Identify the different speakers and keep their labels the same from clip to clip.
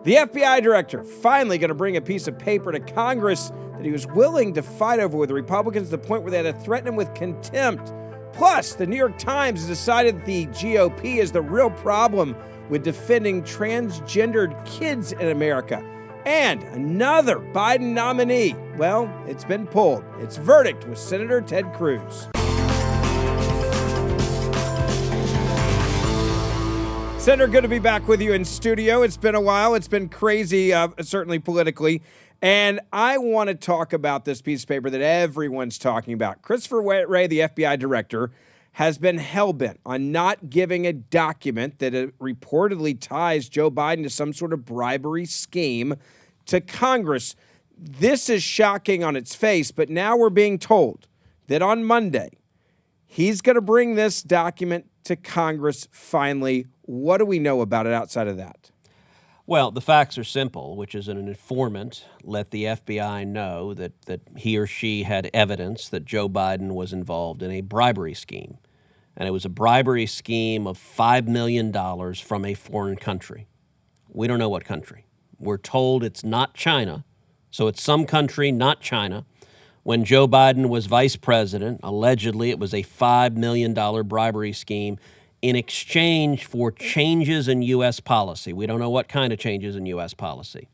Speaker 1: The FBI director finally going to bring a piece of paper to Congress that he was willing to fight over with the Republicans to the point where they had to threaten him with contempt. Plus, the New York Times has decided that the GOP is the real problem with defending transgendered kids in America. And another Biden nominee, well, it's been pulled. Its verdict was Senator Ted Cruz. Senator, good to be back with you in studio. It's been a while. It's been crazy, certainly politically. And I want to talk about this piece of paper that everyone's talking about. Christopher Wray, the FBI director, has been hell-bent on not giving a document that reportedly ties Joe Biden to some sort of bribery scheme to Congress. This is shocking on its face, but now we're being told that on Monday, he's going to bring this document to Congress finally. What do we know about it outside of that?
Speaker 2: Well, the facts are simple, which is an informant let the FBI know that he or she had evidence that Joe Biden was involved in a bribery scheme. And it was a bribery scheme of $5 million from a foreign country. We don't know what country. We're told it's not China, so it's some country, not China. When Joe Biden was vice president, allegedly it was a $5 million bribery scheme in exchange for changes in U.S. policy. We don't know what kind of changes in U.S. policy.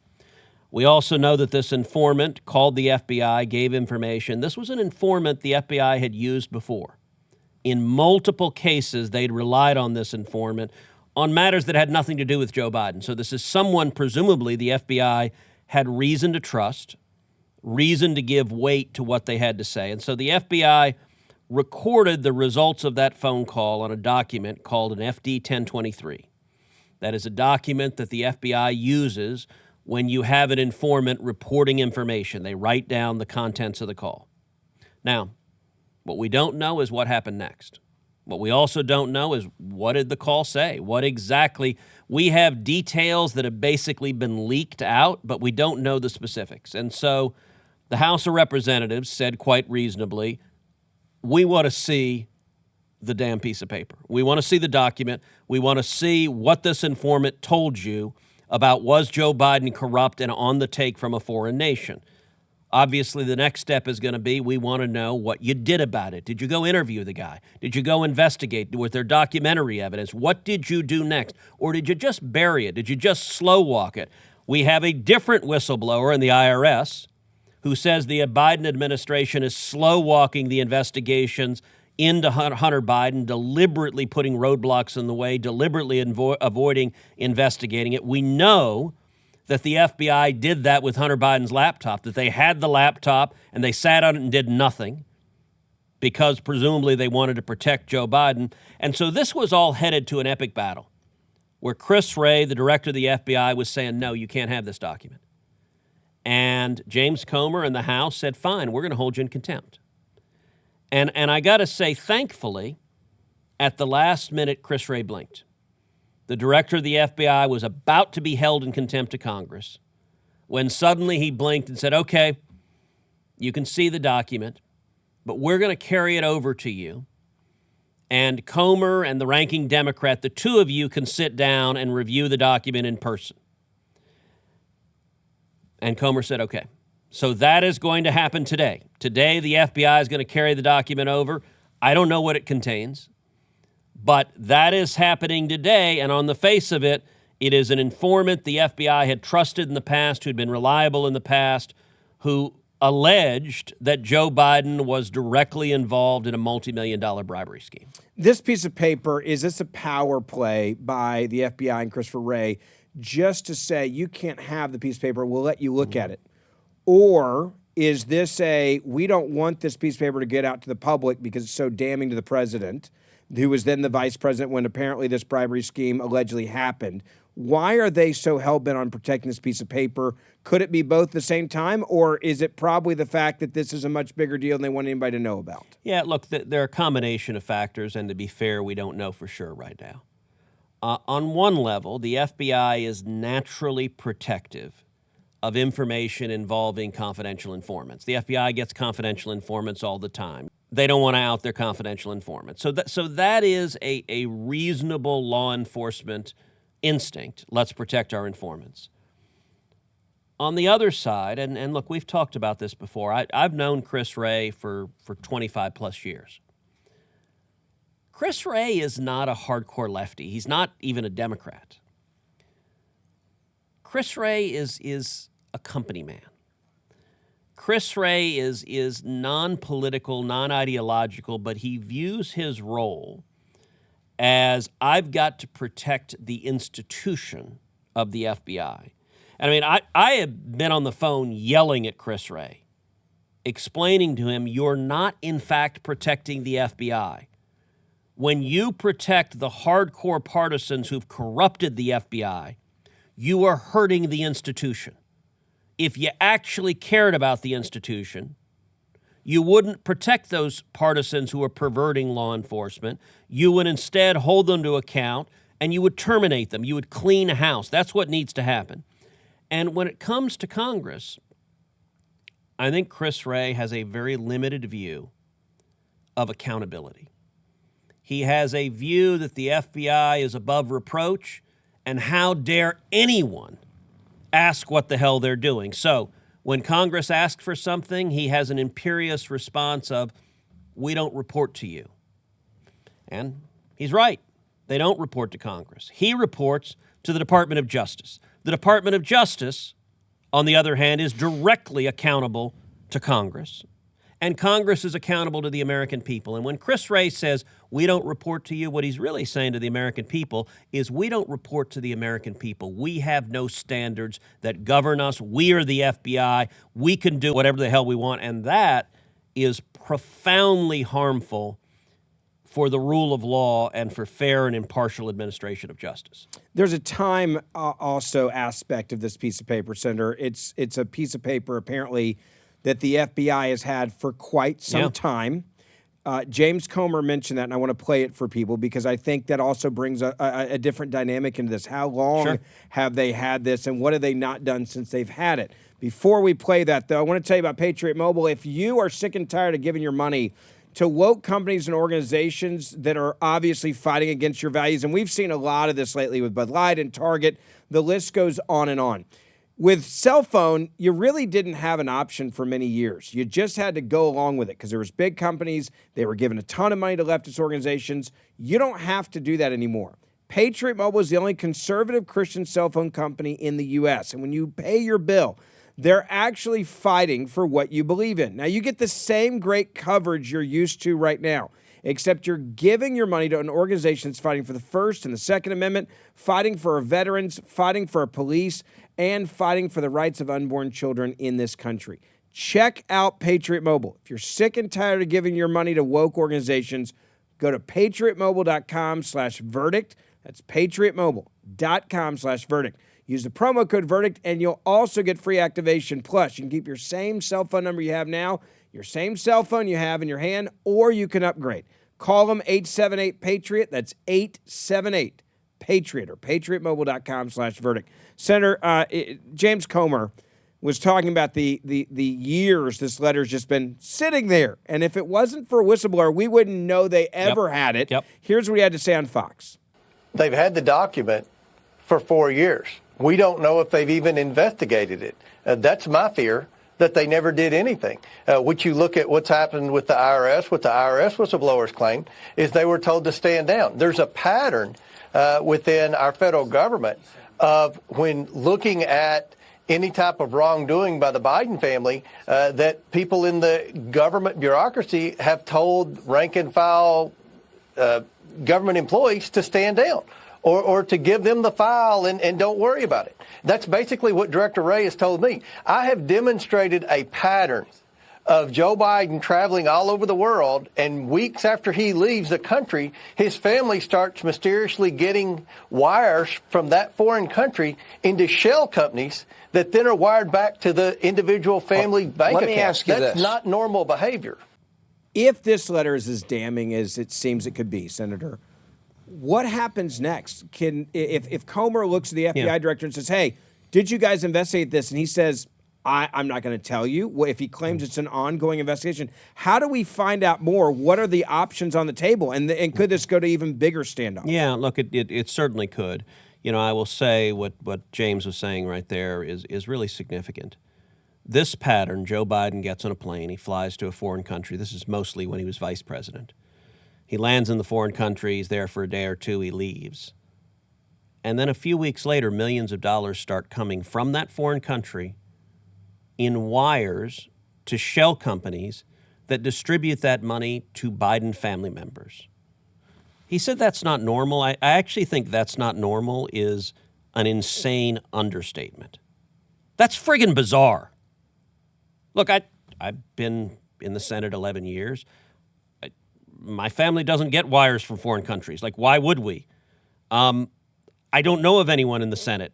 Speaker 2: We also know that this informant called the FBI, gave information. This was an informant the FBI had used before. In multiple cases, they'd relied on this informant on matters that had nothing to do with Joe Biden. So this is someone, presumably, the FBI had reason to trust, reason to give weight to what they had to say. And so the FBI recorded the results of that phone call on a document called an FD 1023. That is a document that the FBI uses when you have an informant reporting information. They write down the contents of the call. Now, what we don't know is what happened next. What we also don't know is what did the call say? What exactly? We have details that have basically been leaked out, but we don't know the specifics. And so the House of Representatives said quite reasonably, we want to see the damn piece of paper. We want to see the document. We want to see what this informant told you about was Joe Biden corrupt and on the take from a foreign nation. Obviously, the next step is going to be we want to know what you did about it. Did you go interview the guy? Did you go investigate? Was there documentary evidence? What did you do next? Or did you just bury it? Did you just slow walk it? We have a different whistleblower in the IRS who says the Biden administration is slow walking the investigations into Hunter Biden, deliberately putting roadblocks in the way, deliberately avoiding investigating it. We know that the FBI did that with Hunter Biden's laptop, that they had the laptop and they sat on it and did nothing because presumably they wanted to protect Joe Biden. And so this was all headed to an epic battle where Chris Wray, the director of the FBI, was saying, no, you can't have this document. And James Comer and the House said, fine, we're going to hold you in contempt. And I got to say, thankfully, at the last minute, Chris Wray blinked. The director of the FBI was about to be held in contempt of Congress when suddenly he blinked and said, okay, you can see the document, but we're going to carry it over to you. And Comer and the ranking Democrat, the two of you can sit down and review the document in person. And Comer said, okay. So that is going to happen today. Today, the FBI is going to carry the document over. I don't know what it contains, but that is happening today. And on the face of it, it is an informant the FBI had trusted in the past, who'd been reliable in the past, who alleged that Joe Biden was directly involved in a multi-million-dollar bribery scheme.
Speaker 1: This piece of paper, is this a power play by the FBI and Christopher Wray just to say, you can't have the piece of paper, we'll let you look at it? Or is this we don't want this piece of paper to get out to the public because it's so damning to the president, who was then the vice president when apparently this bribery scheme allegedly happened? Why are they so hell-bent on protecting this piece of paper? Could it be both at the same time, or is it probably the fact that this is a much bigger deal than they want anybody to know about?
Speaker 2: Yeah, look, there are a combination of factors, and to be fair, we don't know for sure right now. On one level, the FBI is naturally protective of information involving confidential informants. The FBI gets confidential informants all the time. They don't want to out their confidential informants. So that is a reasonable law enforcement instinct. Let's protect our informants. On the other side, and look, we've talked about this before. I've known Chris Wray for 25 plus years. Chris Wray is not a hardcore lefty. He's not even a Democrat. Chris Wray is a company man. Chris Wray is non-political, non-ideological, but he views his role as I've got to protect the institution of the FBI. And I mean, I have been on the phone yelling at Chris Wray, explaining to him, you're not, in fact, protecting the FBI. When you protect the hardcore partisans who've corrupted the FBI, you are hurting the institution. If you actually cared about the institution, you wouldn't protect those partisans who are perverting law enforcement. You would instead hold them to account, and you would terminate them. You would clean house. That's what needs to happen. And when it comes to Congress, I think Chris Wray has a very limited view of accountability. He has a view that the FBI is above reproach, and how dare anyone ask what the hell they're doing. So when Congress asks for something, he has an imperious response of, we don't report to you. And he's right. They don't report to Congress. He reports to the Department of Justice. The Department of Justice, on the other hand, is directly accountable to Congress. And Congress is accountable to the American people. And when Chris Wray says, we don't report to you, what he's really saying to the American people is, we don't report to the American people. We have no standards that govern us. We are the FBI. We can do whatever the hell we want. And that is profoundly harmful for the rule of law and for fair and impartial administration of justice.
Speaker 1: There's a time also aspect of this piece of paper, Senator. It's a piece of paper apparently that the FBI has had for quite some time. James Comer mentioned that, and I want to play it for people because I think that also brings a different dynamic into this. How long have they had this, and what have they not done since they've had it? Before we play that, though, I want to tell you about Patriot Mobile. If you are sick and tired of giving your money to woke companies and organizations that are obviously fighting against your values, and we've seen a lot of this lately with Bud Light and Target, the list goes on and on. With cell phone, you really didn't have an option for many years. You just had to go along with it because there was big companies. They were giving a ton of money to leftist organizations. You don't have to do that anymore. Patriot Mobile is the only conservative Christian cell phone company in the U.S. And when you pay your bill, they're actually fighting for what you believe in. Now, you get the same great coverage you're used to right now, except you're giving your money to an organization that's fighting for the First and the Second Amendment, fighting for our veterans, fighting for our police, and fighting for the rights of unborn children in this country. Check out Patriot Mobile. If you're sick and tired of giving your money to woke organizations, go to patriotmobile.com/verdict. That's patriotmobile.com/verdict. Use the promo code VERDICT, and you'll also get free activation. Plus, you can keep your same cell phone number you have now, your same cell phone you have in your hand, or you can upgrade. Call them 878-PATRIOT. That's 878-PATRIOT or patriotmobile.com/verdict. Senator, James Comer was talking about the years this letter's just been sitting there. And if it wasn't for a whistleblower, we wouldn't know they ever had it. Here's what he had to say on Fox.
Speaker 3: They've had the document for 4 years. We don't know if they've even investigated it. That's my fear, that they never did anything. Which you look at what's happened with the IRS, what the IRS whistleblowers claim, is they were told to stand down. There's a pattern within our federal government of when looking at any type of wrongdoing by the Biden family, that people in the government bureaucracy have told rank and file government employees to stand down or to give them the file and don't worry about it. That's basically what Director Wray has told me. I have demonstrated a pattern of Joe Biden traveling all over the world, and weeks after he leaves the country, his family starts mysteriously getting wires from that foreign country into shell companies that then are wired back to the individual family bank account.
Speaker 4: Let me ask you this.
Speaker 3: That's not normal behavior.
Speaker 1: If this letter is as damning as it seems it could be, Senator, what happens next? If Comer looks at the FBI director and says, hey, did you guys investigate this? And he says, I'm not going to tell you. Well, if he claims it's an ongoing investigation, how do we find out more? What are the options on the table? And could this go to even bigger standoffs?
Speaker 2: Yeah, look, it certainly could. I will say what James was saying right there is really significant. This pattern, Joe Biden gets on a plane, he flies to a foreign country. This is mostly when he was vice president. He lands in the foreign country, he's there for a day or two, he leaves. And then a few weeks later, millions of dollars start coming from that foreign country in wires to shell companies that distribute that money to Biden family members. He said that's not normal. I actually think that's not normal is an insane understatement. That's friggin' bizarre. Look, I've been in the Senate 11 years. My family doesn't get wires from foreign countries. Like, why would we? I don't know of anyone in the Senate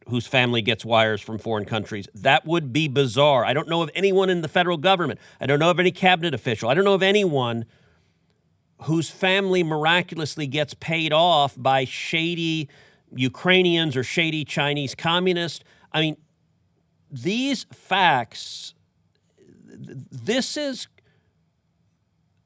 Speaker 2: whose family gets wires from foreign countries. That would be bizarre. I don't know of anyone in the federal government. I don't know of any cabinet official. I don't know of anyone whose family miraculously gets paid off by shady Ukrainians or shady Chinese communists. I mean, these facts,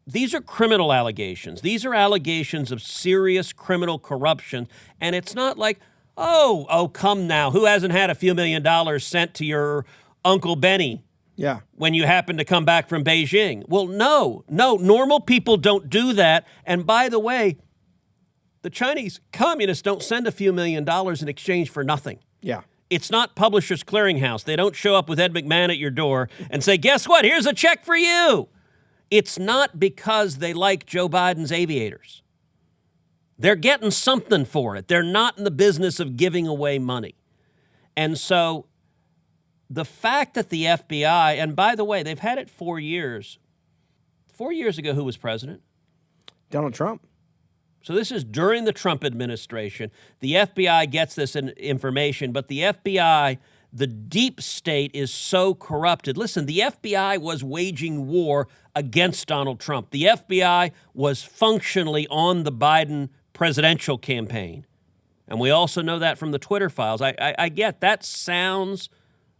Speaker 2: these are criminal allegations. These are allegations of serious criminal corruption. And it's not like, oh, come now. Who hasn't had a few $1 million sent to your Uncle Benny?
Speaker 1: Yeah.
Speaker 2: When you happen to come back from Beijing. Well, no, normal people don't do that. And by the way, the Chinese communists don't send a few $1 million in exchange for nothing.
Speaker 1: Yeah.
Speaker 2: It's not Publishers Clearinghouse. They don't show up with Ed McMahon at your door and say, guess what? Here's a check for you. It's not because they like Joe Biden's aviators. They're getting something for it. They're not in the business of giving away money. And so the fact that the FBI, and by the way, they've had it 4 years. 4 years ago, who was president?
Speaker 1: Donald Trump.
Speaker 2: So this is during the Trump administration. The FBI gets this information, but the FBI, the deep state, is so corrupted. Listen, the FBI was waging war against Donald Trump. The FBI was functionally on the Biden presidential campaign. And we also know that from the Twitter files. I get that sounds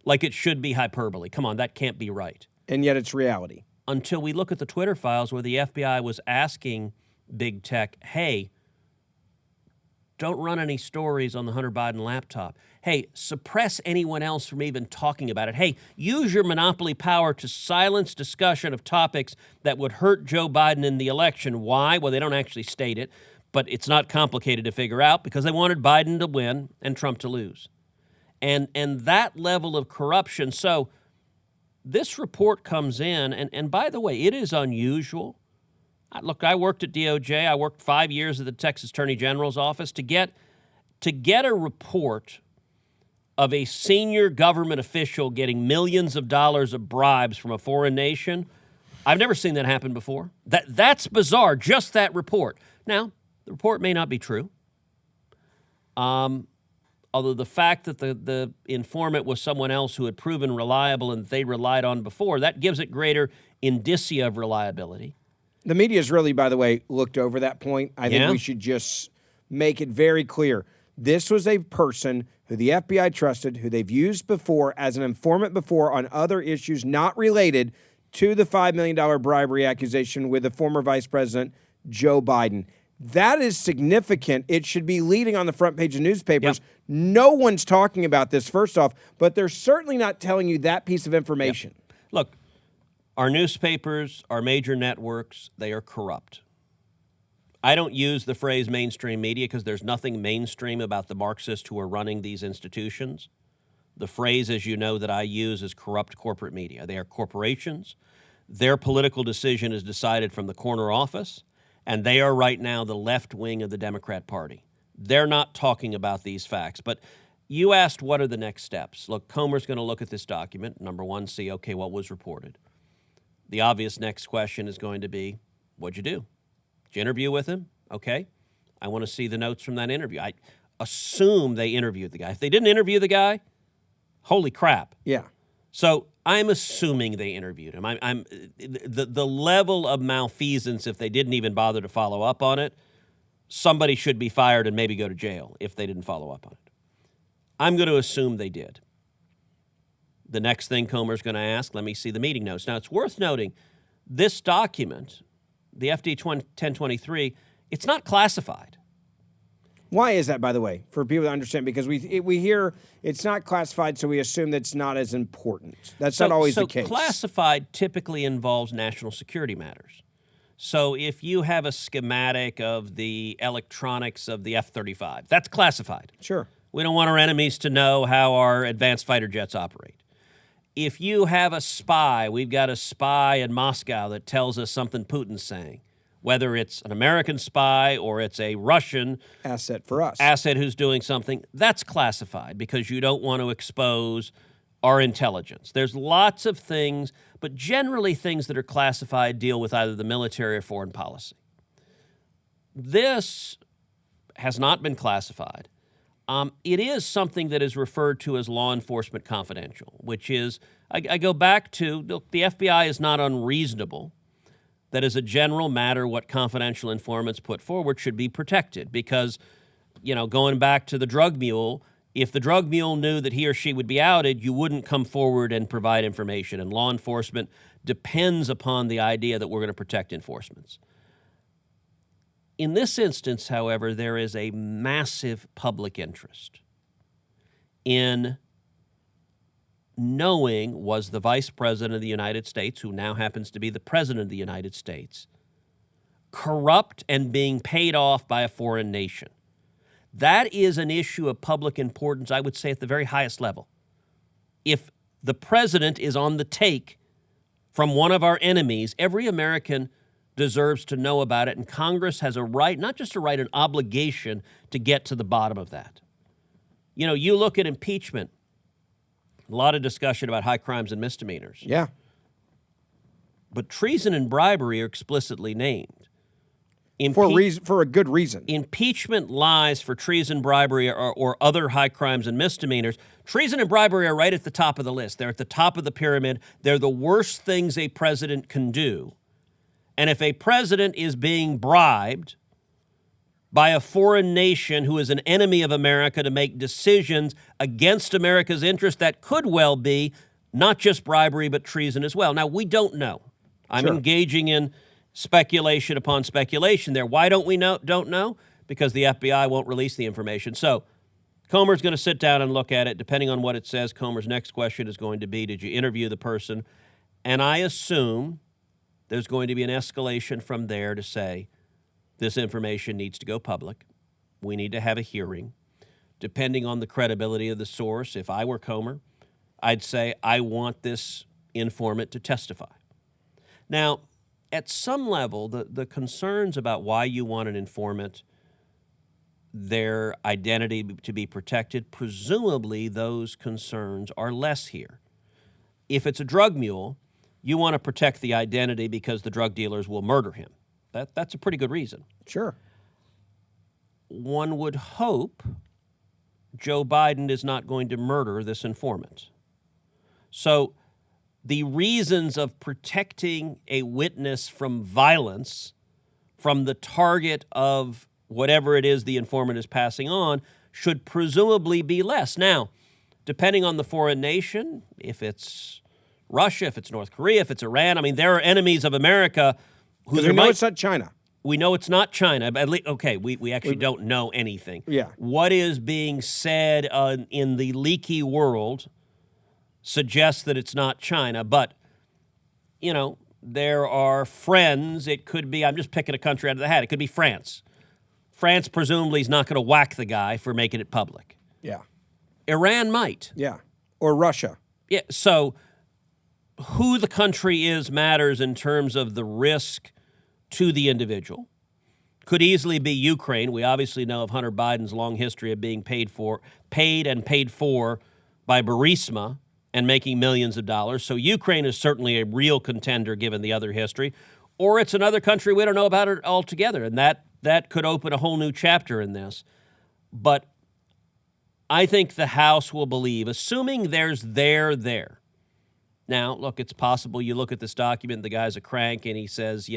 Speaker 2: like it should be hyperbole. Come on, that can't be right.
Speaker 1: And yet it's reality.
Speaker 2: Until we look at the Twitter files where the FBI was asking big tech, hey, don't run any stories on the Hunter Biden laptop. Hey, suppress anyone else from even talking about it. Hey, use your monopoly power to silence discussion of topics that would hurt Joe Biden in the election. Why? Well, they don't actually state it, but it's not complicated to figure out because they wanted Biden to win and Trump to lose. And that level of corruption. So this report comes in, and by the way, it is unusual. Look, I worked at DOJ. I worked 5 years at the Texas Attorney General's office. To get a report of a senior government official getting millions of dollars of bribes from a foreign nation, I've never seen that happen before. That's bizarre, just that report. Now, the report may not be true. Although the fact that the informant was someone else who had proven reliable and they relied on before, that gives it greater indicia of reliability.
Speaker 1: The media's really, by the way, looked over that point. I think we should just make it very clear. This was a person who the FBI trusted, who they've used before as an informant before on other issues not related to the $5 million bribery accusation with the former Vice President, Joe Biden. That is significant. It should be leading on the front page of newspapers. Yep. No one's talking about this, first off, but they're certainly not telling you that piece of information.
Speaker 2: Yep. Look, our newspapers, our major networks, they are corrupt. I don't use the phrase mainstream media because there's nothing mainstream about the Marxists who are running these institutions. The phrase, as you know, that I use is corrupt corporate media. They are corporations. Their political decision is decided from the corner office, and they are right now the left wing of the Democrat Party. They're not talking about these facts. But you asked what are the next steps. Look, Comer's going to look at this document. Number one, see, okay, what was reported. The obvious next question is going to be, what'd you do? Did you interview with him? Okay. I want to see the notes from that interview. I assume they interviewed the guy. If they didn't interview the guy, holy crap.
Speaker 1: Yeah.
Speaker 2: So I'm assuming they interviewed him. I'm the level of malfeasance, if they didn't even bother to follow up on it, somebody should be fired and maybe go to jail if they didn't follow up on it. I'm going to assume they did. The next thing Comer's going to ask, let me see the meeting notes. Now, it's worth noting, this document, the FD 1023, it's not classified.
Speaker 1: Why is that, by the way, for people to understand? Because we hear it's not classified, so we assume that's not as important. That's not always the case.
Speaker 2: Classified typically involves national security matters. So if you have a schematic of the electronics of the F-35, that's classified.
Speaker 1: Sure.
Speaker 2: We don't want our enemies to know how our advanced fighter jets operate. If you have a spy, we've got a spy in Moscow that tells us something Putin's saying, whether it's an American spy or it's a Russian
Speaker 1: asset for us,
Speaker 2: asset who's doing something, that's classified because you don't want to expose our intelligence. There's lots of things, but generally things that are classified deal with either the military or foreign policy. This has not been classified. It is something that is referred to as law enforcement confidential, which is, I go back to, look, the FBI is not unreasonable that as a general matter, what confidential informants put forward should be protected because, going back to the drug mule, if the drug mule knew that he or she would be outed, you wouldn't come forward and provide information, and law enforcement depends upon the idea that we're going to protect enforcements. In this instance, however, there is a massive public interest in knowing, was the Vice President of the United States, who now happens to be the President of the United States, corrupt and being paid off by a foreign nation? That is an issue of public importance, I would say, at the very highest level. If the President is on the take from one of our enemies, every American deserves to know about it, and Congress has a right, not just a right, an obligation to get to the bottom of that. You look at impeachment, a lot of discussion about high crimes and misdemeanors.
Speaker 1: Yeah.
Speaker 2: But treason and bribery are explicitly named.
Speaker 1: For a good reason.
Speaker 2: Impeachment lies for treason, bribery, or other high crimes and misdemeanors. Treason and bribery are right at the top of the list. They're at the top of the pyramid. They're the worst things a president can do. And if a president is being bribed by a foreign nation who is an enemy of America to make decisions against America's interest, that could well be not just bribery, but treason as well. Now, we don't know. I'm engaging in speculation upon speculation there. Why don't we don't know? Because the FBI won't release the information. So Comer's going to sit down and look at it. Depending on what it says, Comer's next question is going to be, did you interview the person? And I assume there's going to be an escalation from there to say, this information needs to go public. We need to have a hearing. Depending on the credibility of the source, if I were Comer, I'd say, I want this informant to testify. Now, at some level, the concerns about why you want an informant, their identity to be protected, presumably those concerns are less here. If it's a drug mule, you want to protect the identity because the drug dealers will murder him. That's a pretty good reason.
Speaker 1: Sure.
Speaker 2: One would hope Joe Biden is not going to murder this informant. So the reasons of protecting a witness from violence, from the target of whatever it is the informant is passing on, should presumably be less. Now, depending on the foreign nation, if it's Russia, if it's North Korea, if it's Iran, there are enemies of America who
Speaker 1: we know it's not China.
Speaker 2: We know it's not China. But we actually don't know anything.
Speaker 1: Yeah.
Speaker 2: What is being said in the leaky world suggests that it's not China. But, there are friends. It could be, I'm just picking a country out of the hat. It could be France. France presumably is not going to whack the guy for making it public.
Speaker 1: Yeah.
Speaker 2: Iran might.
Speaker 1: Yeah. Or Russia.
Speaker 2: Yeah. So who the country is matters in terms of the risk to the individual. Could easily be Ukraine. We obviously know of Hunter Biden's long history of being paid for by Burisma and making millions of dollars. So Ukraine is certainly a real contender given the other history. Or it's another country we don't know about it altogether, and that could open a whole new chapter in this. But I think the House will believe, assuming there's there. Now, look, it's possible you look at this document, the guy's a crank, and he says,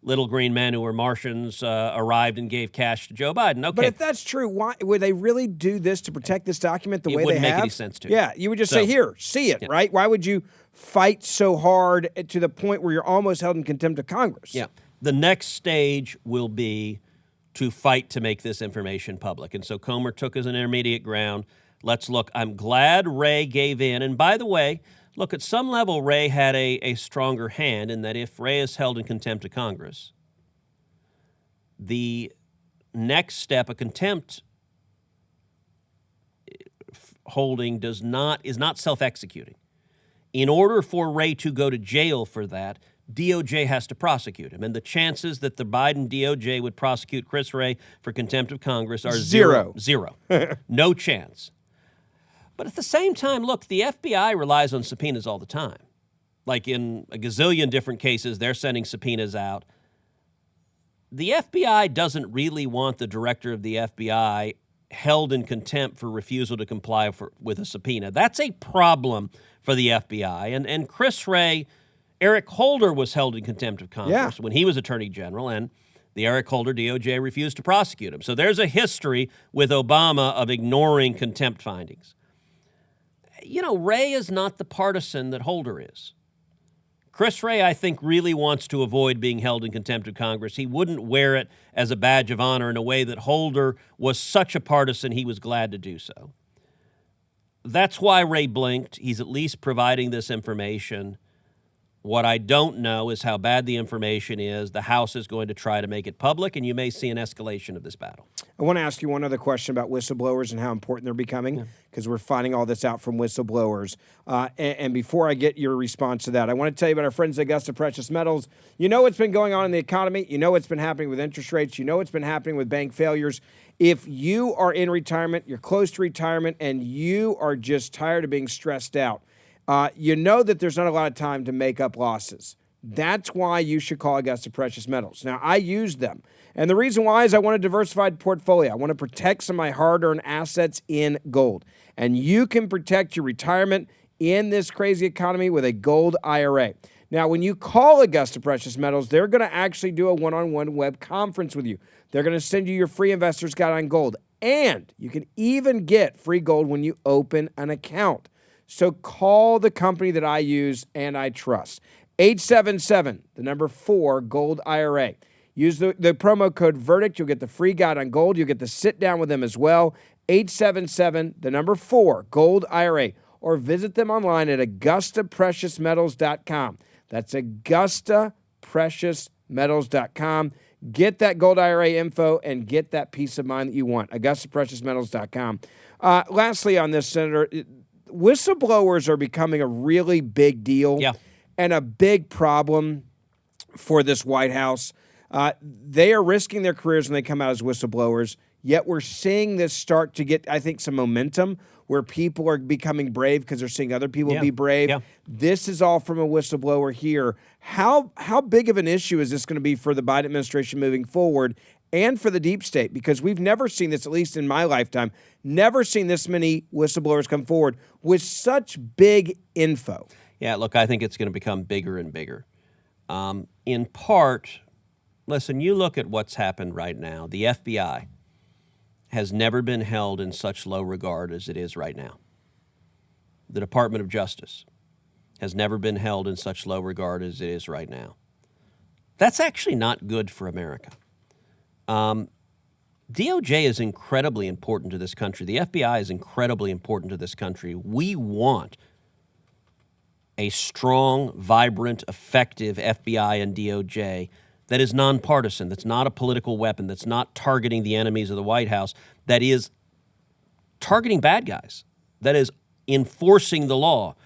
Speaker 2: little green men who were Martians arrived and gave cash to Joe Biden. Okay.
Speaker 1: But if that's true, why would they really do this to protect this document the way they have?
Speaker 2: It wouldn't make any sense to you.
Speaker 1: Yeah, you would just say, here, see it, right? Why would you fight so hard to the point where you're almost held in contempt of Congress?
Speaker 2: Yeah. The next stage will be to fight to make this information public. And so Comer took as an intermediate ground, let's look. I'm glad Wray gave in. And by the way, look, at some level, Wray had a stronger hand in that if Wray is held in contempt of Congress, the next step, a contempt holding is not self-executing. In order for Wray to go to jail for that, DOJ has to prosecute him. And the chances that the Biden DOJ would prosecute Chris Wray for contempt of Congress are zero. No chance. But at the same time, look, the FBI relies on subpoenas all the time. Like in a gazillion different cases, they're sending subpoenas out. The FBI doesn't really want the director of the FBI held in contempt for refusal to comply with a subpoena. That's a problem for the FBI. And Chris Wray, Eric Holder was held in contempt of Congress when he was Attorney General, and the Eric Holder DOJ refused to prosecute him. So there's a history with Obama of ignoring contempt findings. You know, Wray is not the partisan that Holder is. Chris Wray, I think, really wants to avoid being held in contempt of Congress. He wouldn't wear it as a badge of honor in a way that Holder was such a partisan he was glad to do so. That's why Wray blinked. He's at least providing this information. What I don't know is how bad the information is. The House is going to try to make it public, and you may see an escalation of this battle.
Speaker 1: I want to ask you one other question about whistleblowers and how important they're becoming, because we're finding all this out from whistleblowers. And before I get your response to that, I want to tell you about our friends at Augusta Precious Metals. You know what's been going on in the economy. You know what's been happening with interest rates. You know what's been happening with bank failures. If you are in retirement, you're close to retirement, and you are just tired of being stressed out, you know that there's not a lot of time to make up losses. That's why you should call Augusta Precious Metals. Now, I use them. And the reason why is I want a diversified portfolio. I want to protect some of my hard-earned assets in gold. And you can protect your retirement in this crazy economy with a gold IRA. Now, when you call Augusta Precious Metals, they're going to actually do a one-on-one web conference with you. They're going to send you your free investor's guide on gold. And you can even get free gold when you open an account. So call the company that I use and I trust. 877, 4, GOLD-IRA. Use the promo code VERDICT. You'll get the free guide on gold. You'll get to sit down with them as well. 877, 4, GOLD-IRA. Or visit them online at AugustaPreciousMetals.com. That's AugustaPreciousMetals.com. Get that gold IRA info and get that peace of mind that you want. AugustaPreciousMetals.com. Lastly on this, Senator, whistleblowers are becoming a really big deal and a big problem for this White House. They are risking their careers when they come out as whistleblowers, yet we're seeing this start to get, I think, some momentum where people are becoming brave because they're seeing other people be brave. This is all from a whistleblower here. How big of an issue is this going to be for the Biden administration moving forward and for the deep state? Because we've never seen this, at least in my lifetime, never seen this many whistleblowers come forward with such big info.
Speaker 2: Yeah, look, I think it's going to become bigger and bigger. In part, listen, you look at what's happened right now. The FBI has never been held in such low regard as it is right now. The Department of Justice has never been held in such low regard as it is right now. That's actually not good for America. DOJ is incredibly important to this country. The FBI is incredibly important to this country. We want a strong, vibrant, effective FBI and DOJ that is nonpartisan, that's not a political weapon, that's not targeting the enemies of the White House, that is targeting bad guys, that is enforcing the law.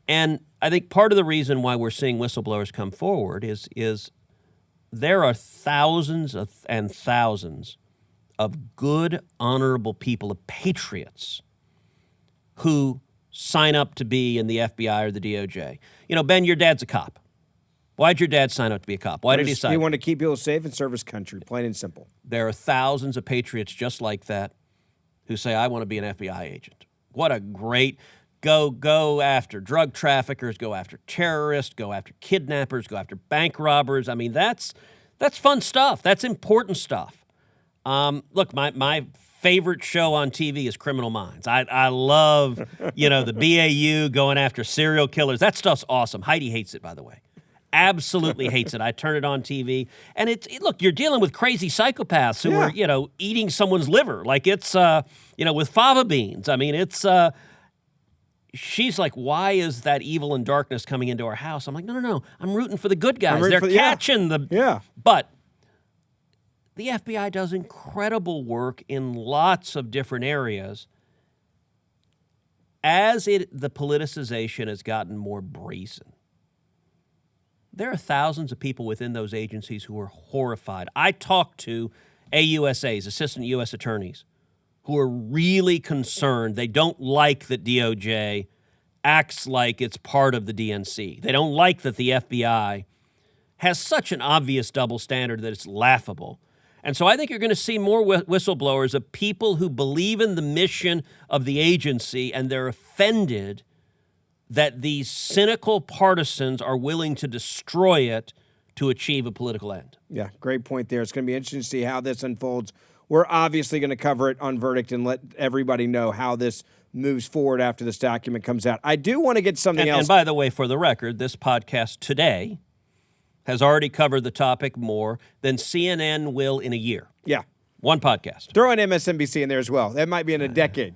Speaker 2: And I think part of the reason why we're seeing whistleblowers come forward is there are thousands and thousands of good, honorable people, of patriots, who sign up to be in the FBI or the DOJ. You know, Ben, your dad's a cop. Why'd your dad sign up to be a cop? Why did he sign up?
Speaker 1: He wanted to keep people safe and serve his country, plain and simple.
Speaker 2: There are thousands of patriots just like that who say, I want to be an FBI agent. What a great go after drug traffickers, go after terrorists, go after kidnappers, go after bank robbers. I mean, that's fun stuff. That's important stuff. Look, my favorite show on TV is Criminal Minds. I love, the BAU going after serial killers. That stuff's awesome. Heidi hates it, by the way. absolutely hates it. I turn it on TV, and look, you're dealing with crazy psychopaths who are, eating someone's liver. Like it's, with fava beans. I mean, it's, she's like, why is that evil and darkness coming into our house? I'm like, no. I'm rooting for the good guys. They're catching the...
Speaker 1: Yeah.
Speaker 2: But the FBI does incredible work in lots of different areas. As the politicization has gotten more brazen, there are thousands of people within those agencies who are horrified. I talked to AUSAs, assistant U.S. attorneys, who are really concerned. They don't like that DOJ acts like it's part of the DNC. They don't like that the FBI has such an obvious double standard that it's laughable. And so I think you're going to see more whistleblowers of people who believe in the mission of the agency, and they're offended that these cynical partisans are willing to destroy it to achieve a political end.
Speaker 1: Yeah, great point there. It's going to be interesting to see how this unfolds. We're obviously going to cover it on Verdict and let everybody know how this moves forward after this document comes out. I do want to get something else.
Speaker 2: And by the way, for the record, this podcast today has already covered the topic more than CNN will in a year.
Speaker 1: Yeah.
Speaker 2: One podcast.
Speaker 1: Throw in MSNBC in there as well. That might be in a decade.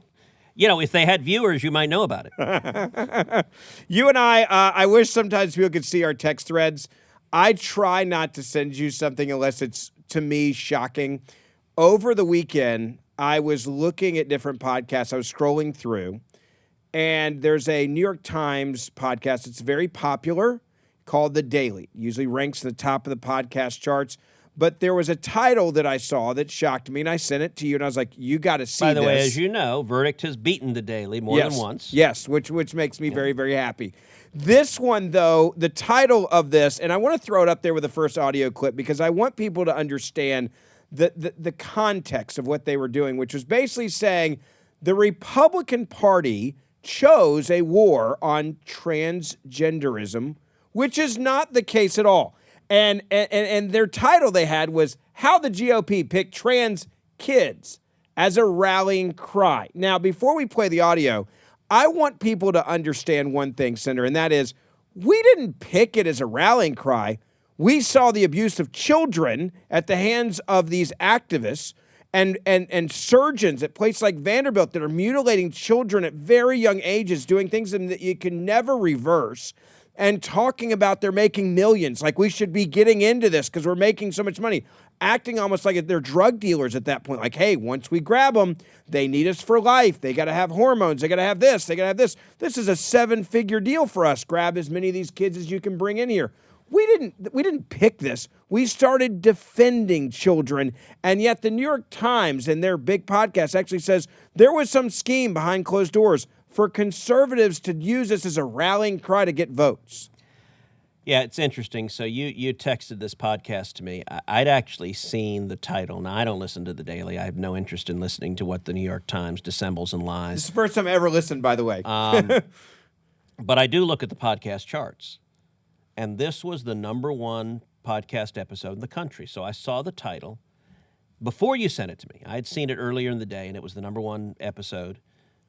Speaker 2: If they had viewers, you might know about it.
Speaker 1: You and I wish sometimes people could see our text threads. I try not to send you something unless it's, to me, shocking. Over the weekend, I was looking at different podcasts. I was scrolling through, and there's a New York Times podcast. It's very popular, called The Daily. It usually ranks at the top of the podcast charts. But there was a title that I saw that shocked me, and I sent it to you, and I was like, you got to see this.
Speaker 2: By the way, as you know, Verdict has beaten The Daily more than once.
Speaker 1: Yes, which makes me very, very happy. This one, though, the title of this, and I want to throw it up there with the first audio clip because I want people to understand the context of what they were doing, which was basically saying the Republican Party chose a war on transgenderism, which is not the case at all. And their title they had was How the GOP Picked Trans Kids as a Rallying Cry. Now, before we play the audio, I want people to understand one thing, Senator, and that is we didn't pick it as a rallying cry. We saw the abuse of children at the hands of these activists and surgeons at places like Vanderbilt that are mutilating children at very young ages, doing things that you can never reverse, and talking about they're making millions. Like we should be getting into this because we're making so much money, acting almost like they're drug dealers at that point. Like, hey, once we grab them, they need us for life. They got to have hormones. They got to have this. They got to have this. This is a 7-figure deal for us. Grab as many of these kids as you can bring in here. We didn't pick this. We started defending children, and yet the New York Times in their big podcast actually says there was some scheme behind closed doors for conservatives to use this as a rallying cry to get votes.
Speaker 2: Yeah, it's interesting. So you texted this podcast to me. I'd actually seen the title. Now, I don't listen to The Daily. I have no interest in listening to what the New York Times dissembles and lies.
Speaker 1: This is the first time I ever listened, by the way.
Speaker 2: But I do look at the podcast charts. And this was the #1 podcast episode in the country. So I saw the title before you sent it to me. I had seen it earlier in the day, and it was the #1 episode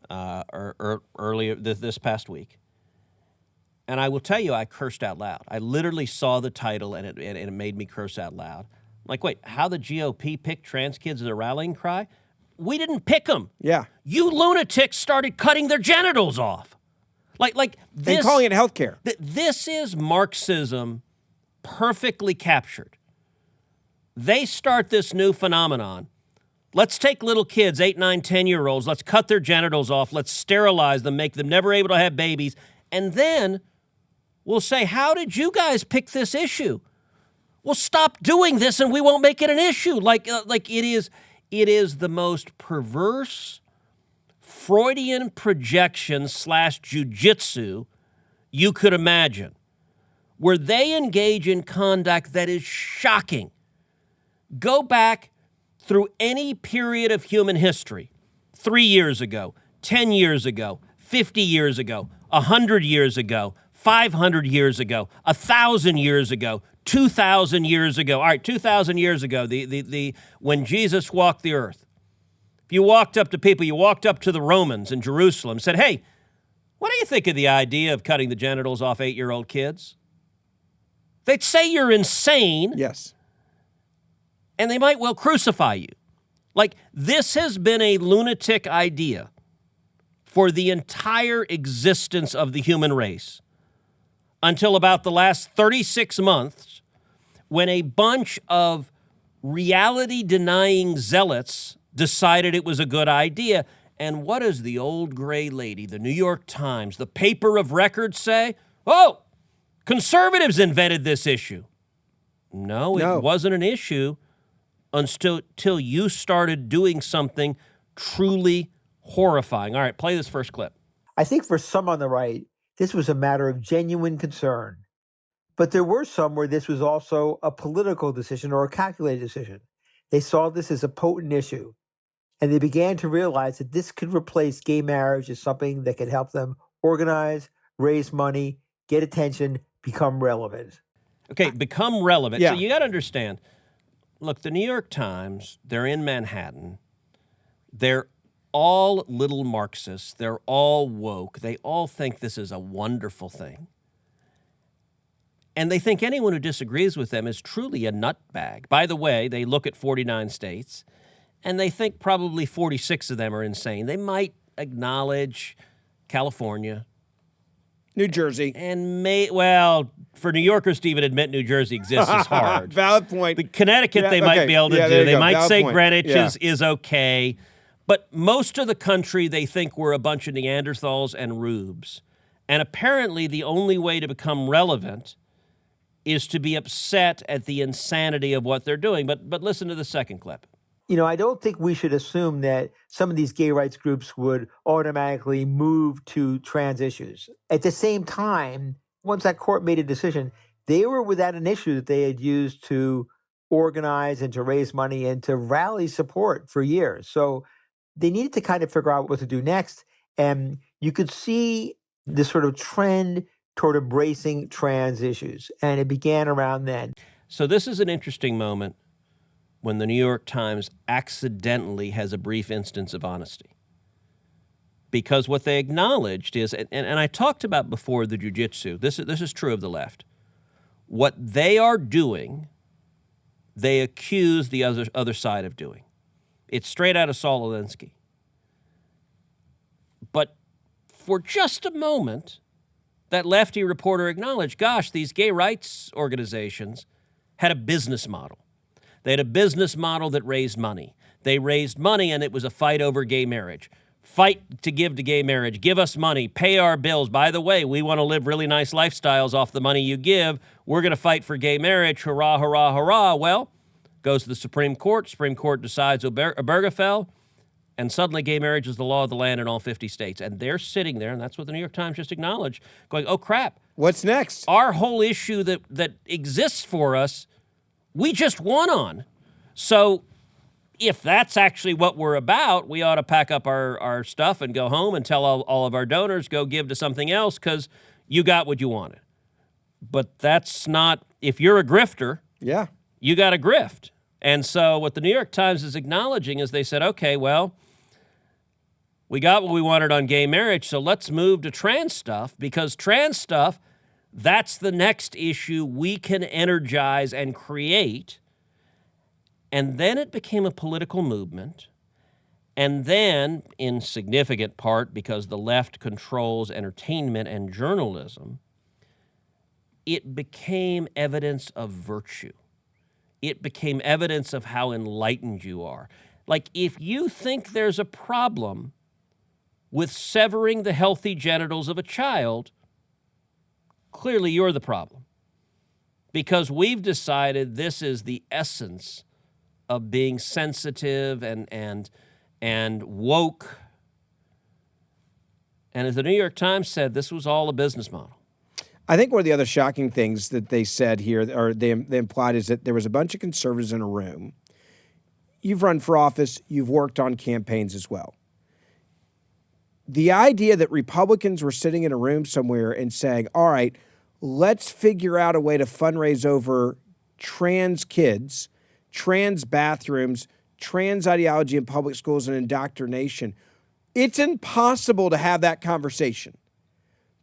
Speaker 2: earlier this past week. And I will tell you, I cursed out loud. I literally saw the title, and it made me curse out loud. I'm like, wait, how the GOP picked trans kids as a rallying cry? We didn't pick them.
Speaker 1: Yeah.
Speaker 2: You lunatics started cutting their genitals off. Like this,
Speaker 1: and calling it healthcare.
Speaker 2: This is Marxism perfectly captured. They start this new phenomenon. Let's take little kids, 8, 9, 10-year-olds. Let's cut their genitals off. Let's sterilize them, make them never able to have babies. And then we'll say, how did you guys pick this issue? Well, stop doing this and we won't make it an issue. Like it is the most perverse Freudian projection / jujitsu you could imagine, where they engage in conduct that is shocking. Go back through any period of human history, 3 years ago, 10 years ago, 50 years ago, 100 years ago, 500 years ago, 1,000 years ago, 2,000 years ago. All right, 2,000 years ago, when Jesus walked the earth. If you walked up to people, you walked up to the Romans in Jerusalem, said, hey, what do you think of the idea of cutting the genitals off 8-year-old kids? They'd say you're insane.
Speaker 1: Yes.
Speaker 2: And they might well crucify you. Like, this has been a lunatic idea for the entire existence of the human race until about the last 36 months, when a bunch of reality-denying zealots decided it was a good idea. And what does the old gray lady, the New York Times, the paper of record say? Oh, conservatives invented this issue. No, it wasn't an issue until you started doing something truly horrifying. All right, play this first clip.
Speaker 4: I think for some on the right, this was a matter of genuine concern. But there were some where this was also a political decision or a calculated decision. They saw this as a potent issue, and they began to realize that this could replace gay marriage as something that could help them organize, raise money, get attention, become relevant.
Speaker 2: Okay, become relevant.
Speaker 1: Yeah.
Speaker 2: So you got to understand, look, the New York Times, they're in Manhattan. They're all little Marxists. They're all woke. They all think this is a wonderful thing. And they think anyone who disagrees with them is truly a nutbag. By the way, they look at 49 states, and they think probably 46 of them are insane. They might acknowledge California,
Speaker 1: New Jersey.
Speaker 2: and for New Yorkers to even admit New Jersey exists is hard.
Speaker 1: Valid point.
Speaker 2: The Connecticut
Speaker 1: Yeah,
Speaker 2: they might
Speaker 1: okay.
Speaker 2: be able to
Speaker 1: Yeah, there
Speaker 2: do.
Speaker 1: you
Speaker 2: They
Speaker 1: go.
Speaker 2: might
Speaker 1: Valid
Speaker 2: say
Speaker 1: point.
Speaker 2: Greenwich
Speaker 1: Yeah.
Speaker 2: is okay. But most of the country, they think we're a bunch of Neanderthals and rubes. And apparently the only way to become relevant is to be upset at the insanity of what they're doing. But listen to the second clip.
Speaker 4: You know, I don't think we should assume that some of these gay rights groups would automatically move to trans issues. At the same time, once that court made a decision, they were without an issue that they had used to organize and to raise money and to rally support for years. So they needed to kind of figure out what to do next. And you could see this sort of trend toward embracing trans issues. And it began around then.
Speaker 2: So this is an interesting moment when the New York Times accidentally has a brief instance of honesty. Because what they acknowledged is, and I talked about before the jujitsu, this is true of the left. What they are doing, they accuse the other side of doing. It's straight out of Saul Alinsky. But for just a moment, that lefty reporter acknowledged, gosh, these gay rights organizations had a business model. They had a business model that raised money. They raised money, and it was a fight over gay marriage. Fight to give to gay marriage. Give us money. Pay our bills. By the way, we want to live really nice lifestyles off the money you give. We're going to fight for gay marriage. Hurrah, hurrah, hurrah. Well, goes to the Supreme Court. Supreme Court decides Obergefell, and suddenly gay marriage is the law of the land in all 50 states. And they're sitting there, and that's what the New York Times just acknowledged, going, oh, crap.
Speaker 1: What's next?
Speaker 2: Our whole issue that exists for us, we just won on. So if that's actually what we're about, we ought to pack up our stuff and go home and tell all of our donors, go give to something else because you got what you wanted. But that's not, if you're a grifter,
Speaker 1: Yeah.
Speaker 2: you got to grift. And so what the New York Times is acknowledging is they said, okay, well, we got what we wanted on gay marriage, so let's move to trans stuff, because trans stuff, that's the next issue we can energize and create. And then it became a political movement. And then, in significant part, because the left controls entertainment and journalism, it became evidence of virtue. It became evidence of how enlightened you are. Like, if you think there's a problem with severing the healthy genitals of a child, clearly you're the problem. Because we've decided this is the essence of being sensitive and woke. And as the New York Times said, this was all a business model.
Speaker 1: I think one of the other shocking things that they said here, or they implied, is that there was a bunch of conservatives in a room. You've run for office. You've worked on campaigns as well. The idea that Republicans were sitting in a room somewhere and saying, all right, let's figure out a way to fundraise over trans kids, trans bathrooms, trans ideology in public schools, and indoctrination. It's impossible to have that conversation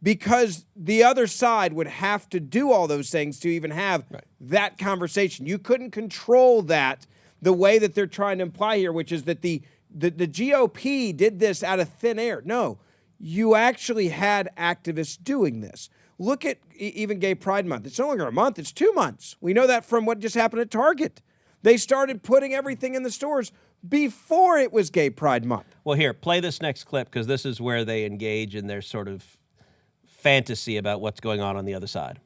Speaker 1: because the other side would have to do all those things to even have that conversation. You couldn't control that the way that they're trying to imply here, which is that the GOP did this out of thin air. No, you actually had activists doing this. Look at even Gay Pride Month. It's no longer a month, it's 2 months. We know that from what just happened at Target. They started putting everything in the stores before it was Gay Pride Month.
Speaker 2: Well, here, play this next clip, because this is where they engage in their sort of fantasy about what's going on the other side.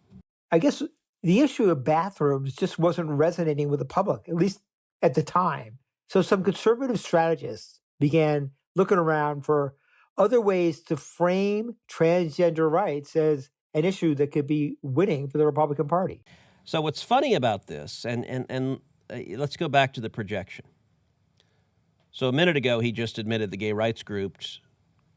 Speaker 4: I guess the issue of bathrooms just wasn't resonating with the public, at least at the time. So some conservative strategists began looking around for other ways to frame transgender rights as an issue that could be winning for the Republican Party.
Speaker 2: So what's funny about this, and let's go back to the projection. So a minute ago, he just admitted the gay rights groups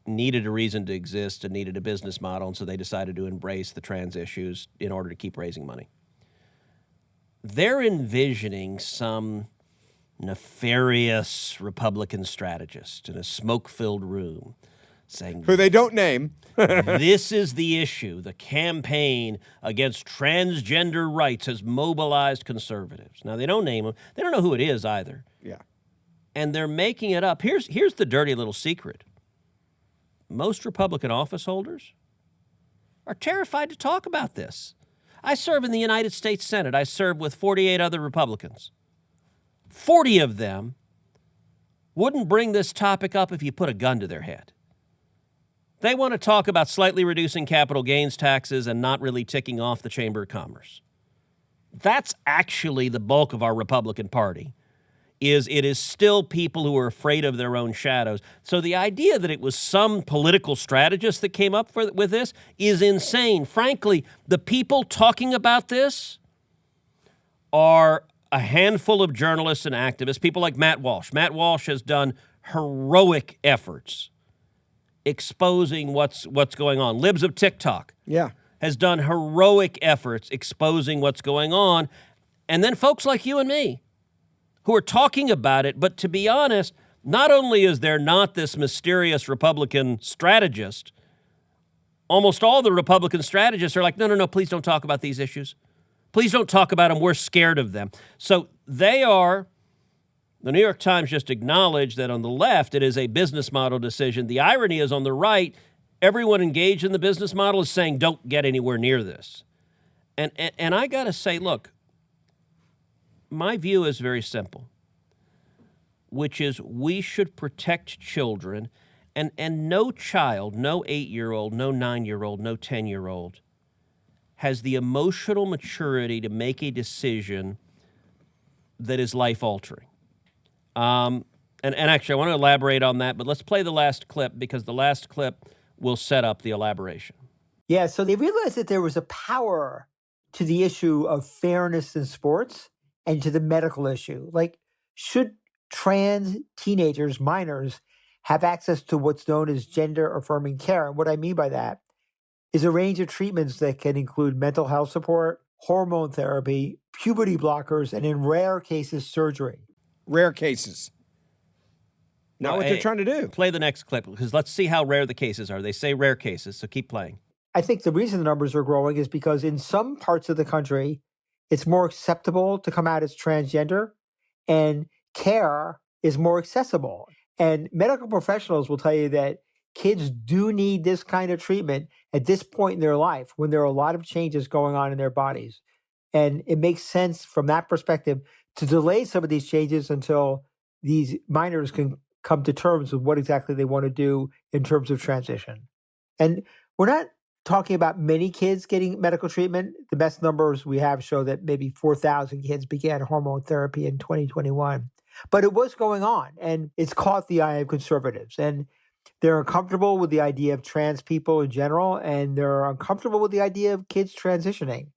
Speaker 2: needed a reason to exist and needed a business model, and so they decided to embrace the trans issues in order to keep raising money. They're envisioning some nefarious Republican strategist in a smoke-filled room saying,
Speaker 1: who they don't name.
Speaker 2: this is the issue. The campaign against transgender rights has mobilized conservatives. Now, they don't name them. They don't know who it is either.
Speaker 1: Yeah.
Speaker 2: And they're making it up. Here's the dirty little secret. Most Republican office holders are terrified to talk about this. I serve in the United States Senate. I serve with 48 other Republicans. 40 of them wouldn't bring this topic up if you put a gun to their head. They want to talk about slightly reducing capital gains taxes and not really ticking off the Chamber of Commerce. That's actually the bulk of our Republican Party. It is still people who are afraid of their own shadows. So the idea that it was some political strategist that came up with this is insane. Frankly, the people talking about this are a handful of journalists and activists, people like Matt Walsh. Matt Walsh has done heroic efforts exposing what's going on. Libs of TikTok has done heroic efforts exposing what's going on. And then folks like you and me who are talking about it. But to be honest, not only is there not this mysterious Republican strategist, almost all the Republican strategists are like, no, please don't talk about these issues. Please don't talk about them. We're scared of them. So the New York Times just acknowledged that on the left, it is a business model decision. The irony is on the right, everyone engaged in the business model is saying, don't get anywhere near this. And I got to say, look, my view is very simple, which is we should protect children, and no child, no 8-year-old, no 9-year-old, no 10-year-old has the emotional maturity to make a decision that is life-altering. And actually, I want to elaborate on that, but let's play the last clip because the last clip will set up the elaboration.
Speaker 4: Yeah, so they realized that there was a power to the issue of fairness in sports and to the medical issue. Like, should trans teenagers, minors, have access to what's known as gender-affirming care? And what I mean by that is a range of treatments that can include mental health support, hormone therapy, puberty blockers, and in rare cases, surgery.
Speaker 1: Rare cases. Not what they're trying to do.
Speaker 2: Play the next clip, because let's see how rare the cases are. They say rare cases, so keep playing.
Speaker 4: I think the reason the numbers are growing is because in some parts of the country, it's more acceptable to come out as transgender, and care is more accessible. And medical professionals will tell you that kids do need this kind of treatment at this point in their life when there are a lot of changes going on in their bodies. And it makes sense from that perspective to delay some of these changes until these minors can come to terms with what exactly they want to do in terms of transition. And we're not talking about many kids getting medical treatment. The best numbers we have show that maybe 4,000 kids began hormone therapy in 2021. But it was going on, and it's caught the eye of conservatives. And they're uncomfortable with the idea of trans people in general, and they're uncomfortable with the idea of kids transitioning.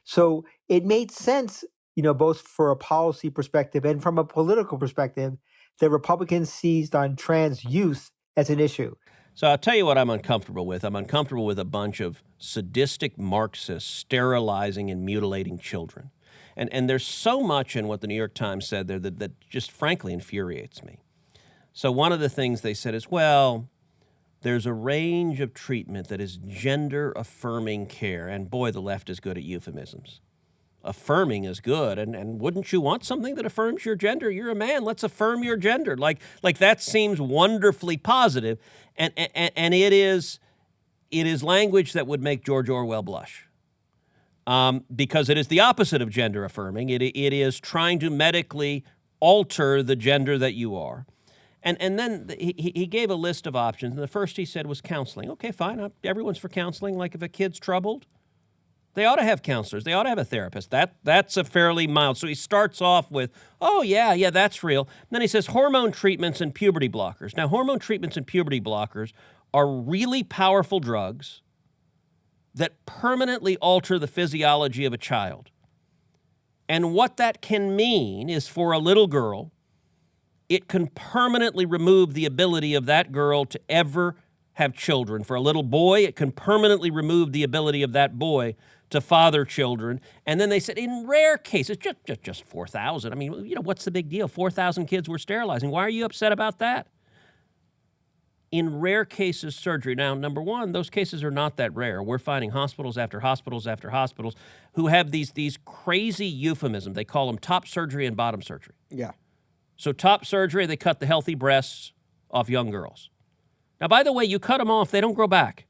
Speaker 4: So it made sense, both for a policy perspective and from a political perspective, that Republicans seized on trans youth as an issue.
Speaker 2: So I'll tell you what I'm uncomfortable with. I'm uncomfortable with a bunch of sadistic Marxists sterilizing and mutilating children. And there's so much in what the New York Times said there that just frankly infuriates me. So one of the things they said is, well, there's a range of treatment that is gender-affirming care. And boy, the left is good at euphemisms. Affirming is good, and wouldn't you want something that affirms your gender? You're a man, let's affirm your gender. Like that seems wonderfully positive, and it is language that would make George Orwell blush. Because it is the opposite of gender affirming. It is trying to medically alter the gender that you are. And then he gave a list of options, and the first he said was counseling. Okay, fine, everyone's for counseling. Like if a kid's troubled, they ought to have counselors. They ought to have a therapist. That's a fairly mild. So he starts off with, oh, yeah, that's real. And then he says hormone treatments and puberty blockers. Now, hormone treatments and puberty blockers are really powerful drugs that permanently alter the physiology of a child. And what that can mean is for a little girl, it can permanently remove the ability of that girl to ever have children. For a little boy, it can permanently remove the ability of that boy to father children. And then they said, in rare cases, just 4,000. I mean, what's the big deal? 4,000 kids we're sterilizing. Why are you upset about that? In rare cases, surgery. Now, number one, those cases are not that rare. We're finding hospitals after hospitals after hospitals who have these crazy euphemisms. They call them top surgery and bottom surgery.
Speaker 1: Yeah.
Speaker 2: So top surgery, they cut the healthy breasts off young girls. Now, by the way, you cut them off, they don't grow back.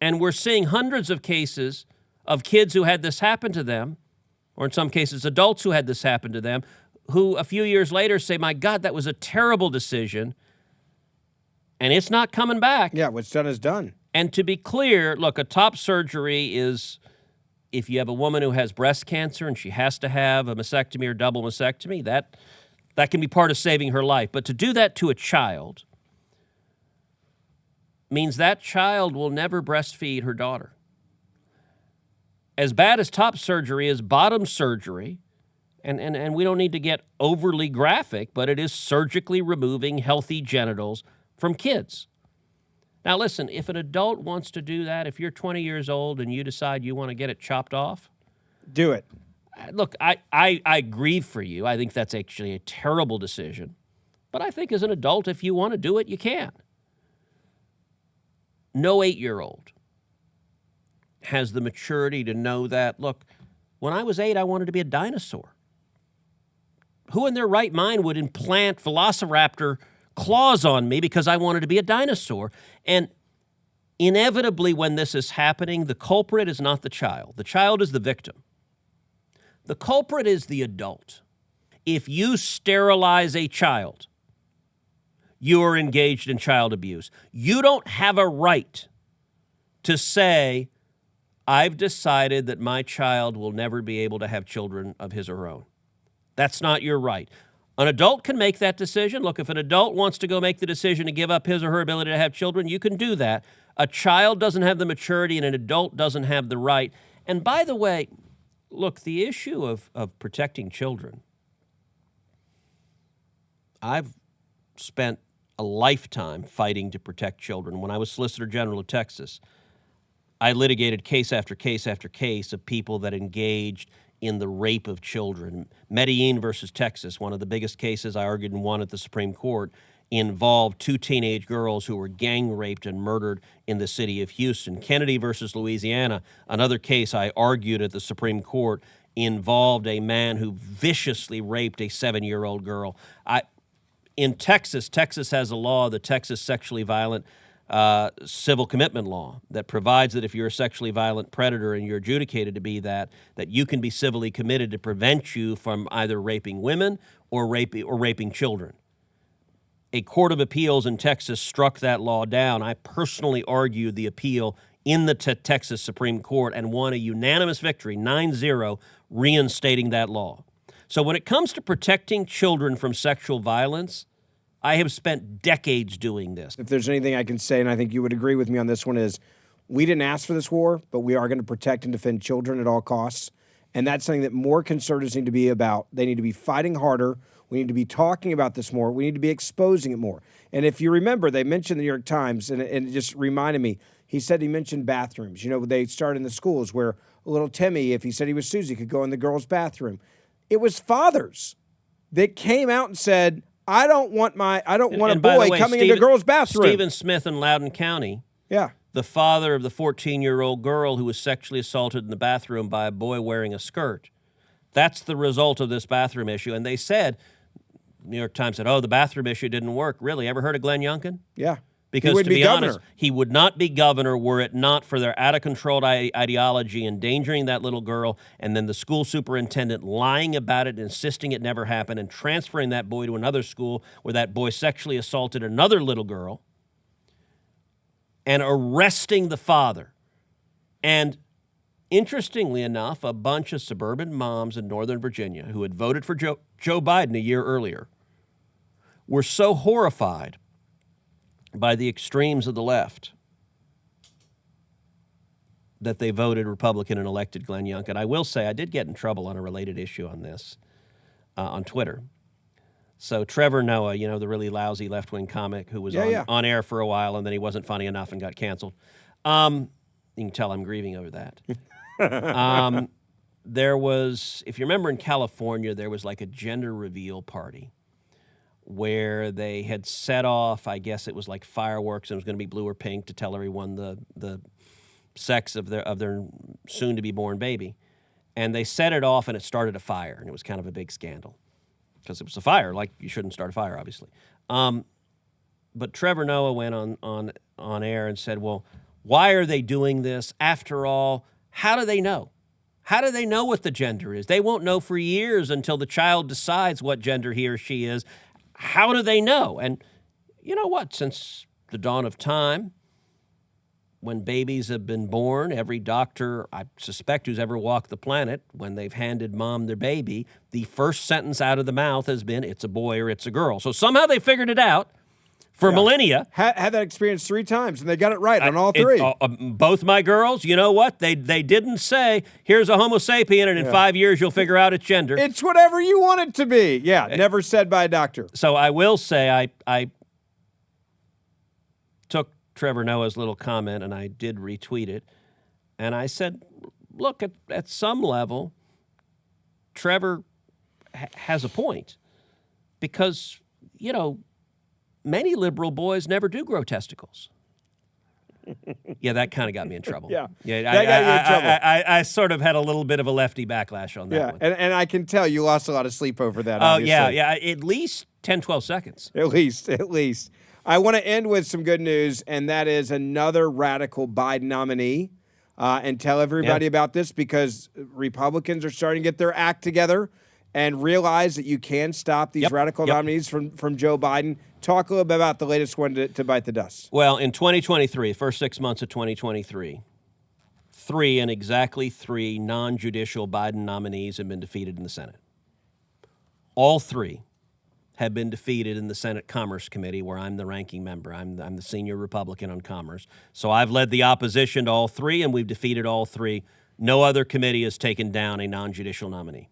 Speaker 2: And we're seeing hundreds of cases of kids who had this happen to them, or in some cases adults who had this happen to them, who a few years later say, my God, that was a terrible decision, and it's not coming back.
Speaker 1: Yeah, what's done is done.
Speaker 2: And to be clear, look, a top surgery is if you have a woman who has breast cancer and she has to have a mastectomy or double mastectomy, that can be part of saving her life. But to do that to a child means that child will never breastfeed her daughter. As bad as top surgery is, bottom surgery, and we don't need to get overly graphic, but it is surgically removing healthy genitals from kids. Now listen, if an adult wants to do that, if you're 20 years old and you decide you want to get it chopped off,
Speaker 1: do it.
Speaker 2: Look, I grieve for you. I think that's actually a terrible decision. But I think as an adult, if you want to do it, you can. No 8-year-old has the maturity to know that, look, when I was 8, I wanted to be a dinosaur. Who in their right mind would implant velociraptor claws on me because I wanted to be a dinosaur? And inevitably, when this is happening, the culprit is not the child. The child is the victim. The culprit is the adult. If you sterilize a child, you are engaged in child abuse. You don't have a right to say, I've decided that my child will never be able to have children of his or her own. That's not your right. An adult can make that decision. Look, if an adult wants to go make the decision to give up his or her ability to have children, you can do that. A child doesn't have the maturity and an adult doesn't have the right. And by the way, look, the issue of protecting children, I've spent a lifetime fighting to protect children. When I was Solicitor General of Texas, I litigated case after case after case of people that engaged in the rape of children. Medellin versus Texas, one of the biggest cases I argued and won at the Supreme Court, involved 2 teenage girls who were gang raped and murdered in the city of Houston. Kennedy versus Louisiana, another case I argued at the Supreme Court, involved a man who viciously raped a 7-year-old girl. In Texas has a law, the Texas Sexually Violent Civil Commitment Law, that provides that if you're a sexually violent predator and you're adjudicated to be that you can be civilly committed to prevent you from either raping women or raping children. A court of appeals in Texas struck that law down. I personally argued the appeal in the Texas Supreme Court and won a unanimous victory, 9-0, reinstating that law. So when it comes to protecting children from sexual violence, I have spent decades doing this.
Speaker 1: If there's anything I can say, and I think you would agree with me on this one, is we didn't ask for this war, but we are going to protect and defend children at all costs. And that's something that more conservatives need to be about. They need to be fighting harder. We need to be talking about this more. We need to be exposing it more. And if you remember, they mentioned the New York Times, and it just reminded me, he mentioned bathrooms. You know, they start in the schools where a little Timmy, if he said he was Susie, could go in the girls' bathroom. It was fathers that came out and said, I don't want a
Speaker 2: And by the
Speaker 1: boy
Speaker 2: way,
Speaker 1: coming into a girl's bathroom.
Speaker 2: Stephen Smith in Loudoun County,
Speaker 1: Yeah.
Speaker 2: the father of the 14-year-old girl who was sexually assaulted in the bathroom by a boy wearing a skirt. That's the result of this bathroom issue. And they said, New York Times said, the bathroom issue didn't work. Really? Ever heard of Glenn Youngkin?
Speaker 1: Yeah.
Speaker 2: Because
Speaker 1: He
Speaker 2: to be honest,
Speaker 1: governor.
Speaker 2: he would not be governor were it not for their out-of-control ideology endangering that little girl, and then the school superintendent lying about it, insisting it never happened, and transferring that boy to another school where that boy sexually assaulted another little girl, and arresting the father. And interestingly enough, a bunch of suburban moms in Northern Virginia who had voted for Joe Biden a year earlier were so horrified by the extremes of the left that they voted Republican and elected Glenn Youngkin. I will say I did get in trouble on a related issue on this on Twitter. So Trevor Noah, the really lousy left-wing comic who was on air for a while and then he wasn't funny enough and got canceled. You can tell I'm grieving over that. There was, if you remember in California, there was like a gender reveal party where they had set off, I guess it was like fireworks, and it was going to be blue or pink to tell everyone the sex of their soon-to-be-born baby. And they set it off, and it started a fire, and it was kind of a big scandal because it was a fire. Like, you shouldn't start a fire, obviously. But Trevor Noah went on air and said, well, why are they doing this? After all, how do they know? How do they know what the gender is? They won't know for years until the child decides what gender he or she is. How do they know? And you know what? Since the dawn of time, when babies have been born, every doctor, I suspect, who's ever walked the planet, when they've handed mom their baby, the first sentence out of the mouth has been, it's a boy or it's a girl. So somehow they figured it out for millennia.
Speaker 1: Had that experience 3 times, and they got it right on all 3.
Speaker 2: Both my girls, you know what? They didn't say, here's a Homo sapien, and in 5 years you'll figure out its gender.
Speaker 1: It's whatever you want it to be. Yeah, never said by a doctor.
Speaker 2: So I will say I took Trevor Noah's little comment, and I did retweet it, and I said, look, at some level, Trevor has a point, because, many liberal boys never do grow testicles. Yeah, that kind of got me in trouble.
Speaker 1: Yeah, that got you in trouble.
Speaker 2: I sort of had a little bit of a lefty backlash on that one.
Speaker 1: And I can tell you lost a lot of sleep over that.
Speaker 2: Oh,
Speaker 1: obviously.
Speaker 2: yeah, at least 10, 12 seconds.
Speaker 1: At least. I want to end with some good news, and that is another radical Biden nominee. And tell everybody about this, because Republicans are starting to get their act together and realize that you can stop these radical nominees from Joe Biden. Talk a little bit about the latest one to bite the dust.
Speaker 2: Well, in 2023, first 6 months of 2023, exactly three non-judicial Biden nominees have been defeated in the Senate. All 3 have been defeated in the Senate Commerce Committee, where I'm the ranking member. I'm the senior Republican on Commerce. So I've led the opposition to all 3, and we've defeated all 3. No other committee has taken down a non-judicial nominee.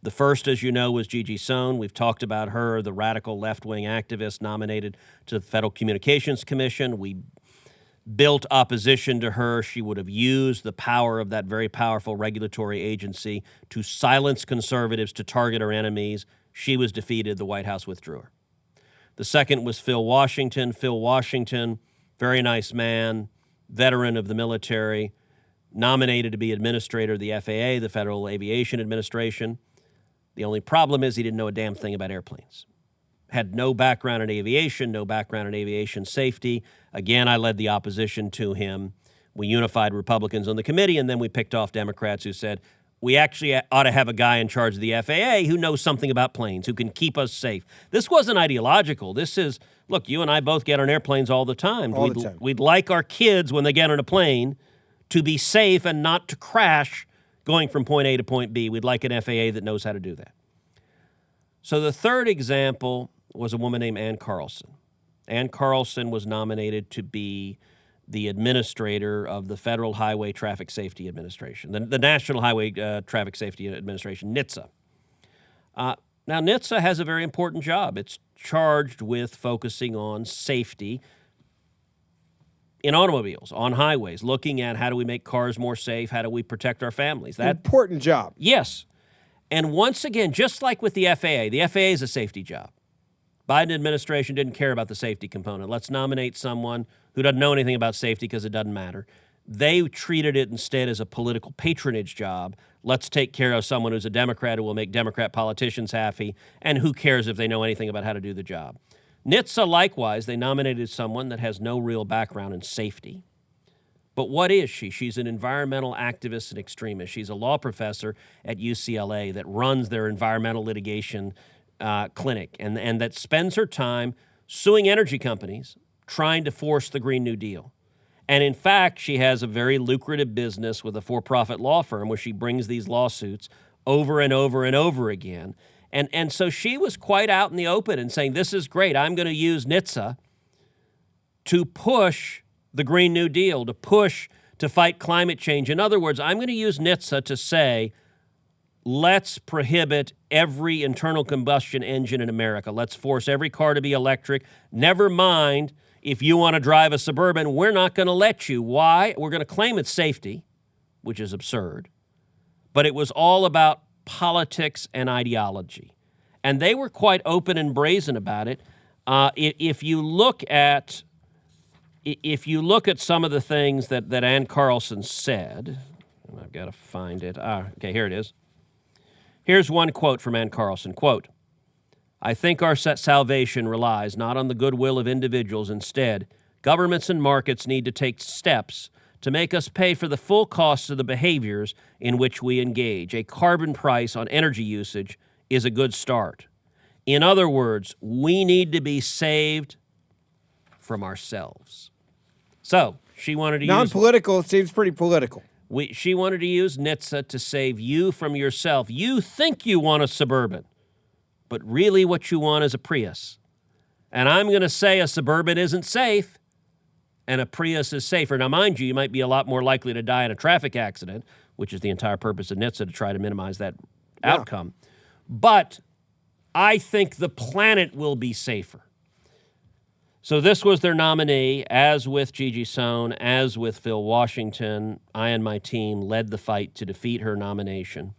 Speaker 2: The first, as you know, was Gigi Sohn. We've talked about her, the radical left-wing activist nominated to the Federal Communications Commission. We built opposition to her. She would have used the power of that very powerful regulatory agency to silence conservatives, to target our enemies. She was defeated. The White House withdrew her. The second was Phil Washington. Phil Washington, very nice man, veteran of the military, nominated to be administrator of the FAA, the Federal Aviation Administration. The only problem is he didn't know a damn thing about airplanes. Had no background in aviation, no background in aviation safety. Again, I led the opposition to him. We unified Republicans on the committee, and then we picked off Democrats who said, we actually ought to have a guy in charge of the FAA who knows something about planes, who can keep us safe. This wasn't ideological. This is, look, you and I both get on airplanes all the time. We'd like our kids, when they get on a plane, to be safe and not to crash going from point A to point B. We'd like an FAA that knows how to do that. So the third example was a woman named Ann Carlson. Ann Carlson was nominated to be the administrator of the Federal Highway Traffic Safety Administration, the National Highway Traffic Safety Administration, NHTSA. Now, NHTSA has a very important job. It's charged with focusing on safety in automobiles, on highways, looking at how do we make cars more safe, how do we protect our families. That
Speaker 1: important job.
Speaker 2: Yes. And once again, just like with the FAA is a safety job. Biden administration didn't care about the safety component. Let's nominate someone who doesn't know anything about safety because it doesn't matter. They treated it instead as a political patronage job. Let's take care of someone who's a Democrat who will make Democrat politicians happy, and who cares if they know anything about how to do the job. NHTSA, likewise, they nominated someone that has no real background in safety. But what is she? She's an environmental activist and extremist. She's a law professor at UCLA that runs their environmental litigation clinic and that spends her time suing energy companies trying to force the Green New Deal. And in fact, she has a very lucrative business with a for-profit law firm where she brings these lawsuits over and over and over again. And so she was quite out in the open and saying, this is great. I'm going to use NHTSA to push the Green New Deal, to push to fight climate change. In other words, I'm going to use NHTSA to say, let's prohibit every internal combustion engine in America. Let's force every car to be electric. Never mind if you want to drive a Suburban, we're not going to let you. Why? We're going to claim it's safety, which is absurd. But it was all about politics and ideology. And they were quite open and brazen about it. If you look at some of the things that Ann Carlson said, and I've got to find it. Okay, here it is. Here's one quote from Ann Carlson. Quote, I think our salvation relies not on the goodwill of individuals. Instead, governments and markets need to take steps to make us pay for the full costs of the behaviors in which we engage. A carbon price on energy usage is a good start. In other words, we need to be saved from ourselves. So she wanted to
Speaker 1: non-political. It seems pretty political.
Speaker 2: She wanted to use NHTSA to save you from yourself. You think you want a Suburban, but really what you want is a Prius. And I'm going to say a Suburban isn't safe, and a Prius is safer. Now, mind you, you might be a lot more likely to die in a traffic accident, which is the entire purpose of NHTSA, to try to minimize that outcome. But I think the planet will be safer. So this was their nominee, as with Gigi Sohn, as with Phil Washington. I and my team led the fight to defeat her nomination.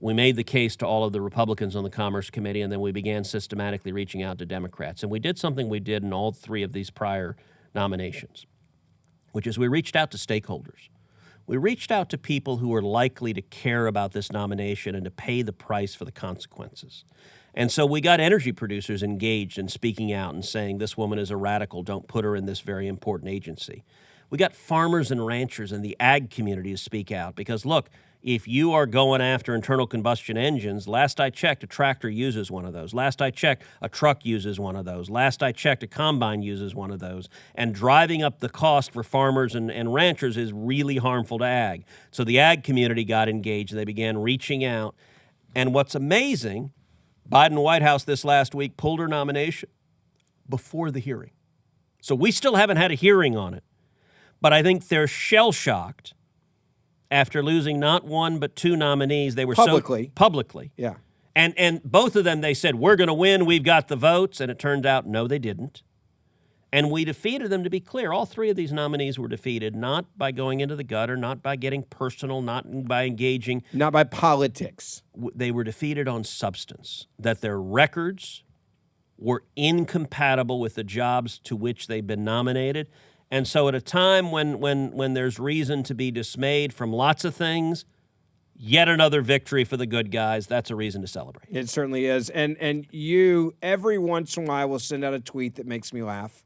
Speaker 2: We made the case to all of the Republicans on the Commerce Committee, and then we began systematically reaching out to Democrats. And we did something we did in all three of these prior nominations, which is we reached out to stakeholders. We reached out to people who were likely to care about this nomination and to pay the price for the consequences. And so we got energy producers engaged in speaking out and saying, this woman is a radical, don't put her in this very important agency. We got farmers and ranchers and the ag community to speak out because, look, if you are going after internal combustion engines, last I checked, a tractor uses one of those. Last I checked, a truck uses one of those. Last I checked, a combine uses one of those. And driving up the cost for farmers and ranchers is really harmful to ag. So the ag community got engaged. They began reaching out. And what's amazing, Biden White House this last week pulled her nomination before the hearing. So we still haven't had a hearing on it. But I think they're shell-shocked after losing not one but two nominees. They were publicly.
Speaker 1: Yeah.
Speaker 2: And both of them, they said, we're going to win, we've got the votes. And it turned out, no, they didn't. And we defeated them, to be clear. All three of these nominees were defeated, not by going into the gutter, not by getting personal, not by engaging.
Speaker 1: Not by politics.
Speaker 2: They were defeated on substance, that their records were incompatible with the jobs to which they've been nominated. And so at a time when there's reason to be dismayed from lots of things, yet another victory for the good guys. That's a reason to celebrate.
Speaker 1: It certainly is. And you, every once in a while, will send out a tweet that makes me laugh.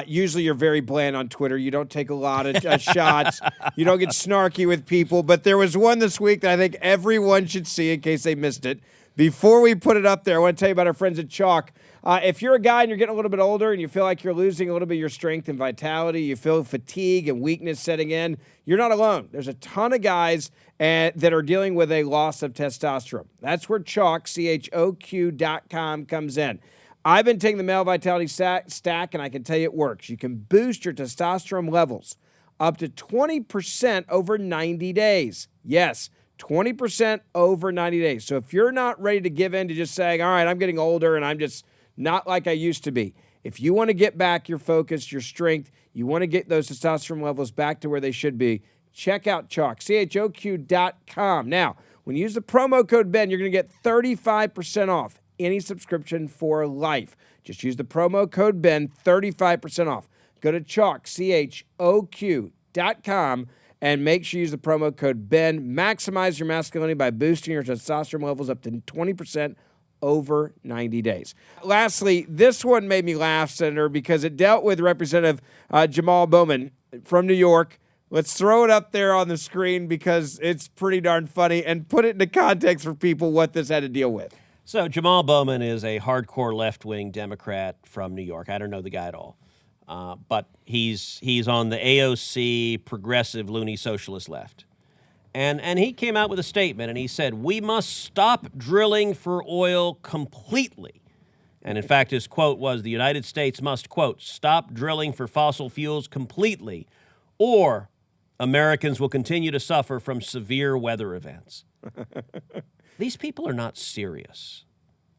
Speaker 1: Usually you're very bland on Twitter. You don't take a lot of shots. You don't get snarky with people. But there was one this week that I think everyone should see in case they missed it. Before we put it up there, I want to tell you about our friends at Chalk. If you're a guy and you're getting a little bit older and you feel like you're losing a little bit of your strength and vitality, you feel fatigue and weakness setting in, you're not alone. There's a ton of guys that are dealing with a loss of testosterone. That's where Chalk, CHOQ.com, comes in. I've been taking the Male Vitality Stack, and I can tell you it works. You can boost your testosterone levels up to 20% over 90 days. Yes, 20% over 90 days. So if you're not ready to give in to just saying, all right, I'm getting older and I'm just not like I used to be. If you want to get back your focus, your strength, you want to get those testosterone levels back to where they should be, check out Chalk, CHOQ.com. Now, when you use the promo code BEN, you're going to get 35% off any subscription for life. Just use the promo code BEN, 35% off. Go to Chalk, CHOQ.com, and make sure you use the promo code BEN. Maximize your masculinity by boosting your testosterone levels up to 20% over 90 days. Lastly, this one made me laugh, Senator, because it dealt with Representative Jamal Bowman from New York. Let's throw it up there on the screen because it's pretty darn funny, and put it into context for people what this had to deal with.
Speaker 2: So Jamal Bowman is a hardcore left-wing Democrat from New York. I don't know the guy at all. But he's on the AOC progressive loony socialist left. And he came out with a statement, and he said, we must stop drilling for oil completely. And in fact, his quote was, the United States must, quote, stop drilling for fossil fuels completely, or Americans will continue to suffer from severe weather events. These people are not serious.